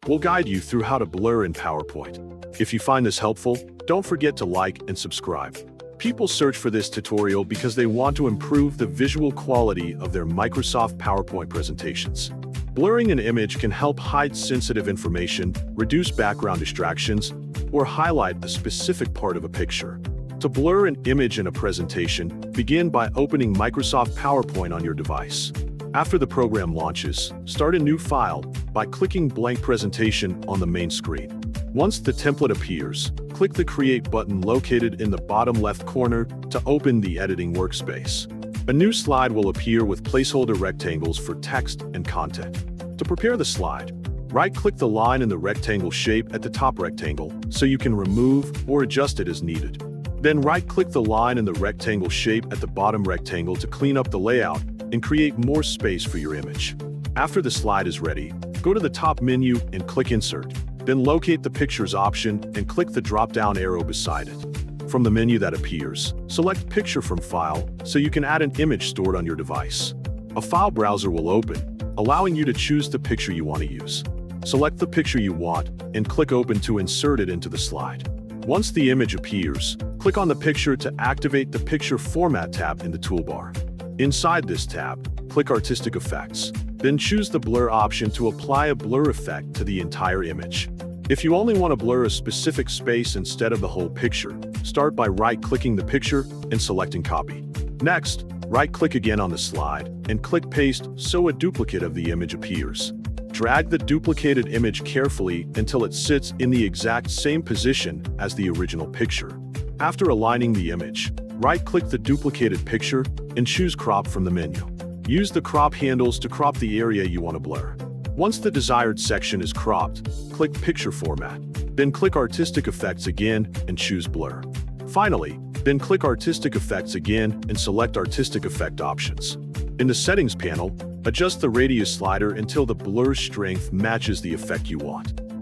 We'll guide you through how to blur in PowerPoint. If you find this helpful, don't forget to like and subscribe. People search for this tutorial because they want to improve the visual quality of their Microsoft PowerPoint presentations. Blurring an image can help hide sensitive information, reduce background distractions, or highlight a specific part of a picture. To blur an image in a presentation, begin by opening Microsoft PowerPoint on your device. After the program launches, start a new file by clicking Blank Presentation on the main screen. Once the template appears, click the Create button located in the bottom left corner to open the editing workspace. A new slide will appear with placeholder rectangles for text and content. To prepare the slide, right-click the line in the rectangle shape at the top rectangle so you can remove or adjust it as needed. Then right-click the line in the rectangle shape at the bottom rectangle to clean up the layout and create more space for your image. After the slide is ready, go to the top menu and click Insert. Then locate the Pictures option and click the drop-down arrow beside it. From the menu that appears, select Picture from File so you can add an image stored on your device. A file browser will open, allowing you to choose the picture you want to use. Select the picture you want and click Open to insert it into the slide. Once the image appears, click on the picture to activate the Picture Format tab in the toolbar. Inside this tab, click Artistic Effects, then choose the Blur option to apply a blur effect to the entire image. If you only want to blur a specific space instead of the whole picture, start by right-clicking the picture and selecting Copy. Next, right-click again on the slide and click Paste so a duplicate of the image appears. Drag the duplicated image carefully until it sits in the exact same position as the original picture. After aligning the image, right-click the duplicated picture and choose Crop from the menu. Use the crop handles to crop the area you want to blur. Once the desired section is cropped, click Picture Format. Then click Artistic Effects again and choose Blur. Finally, then click Artistic Effects again and select Artistic Effect options. In the Settings panel, adjust the radius slider until the blur strength matches the effect you want.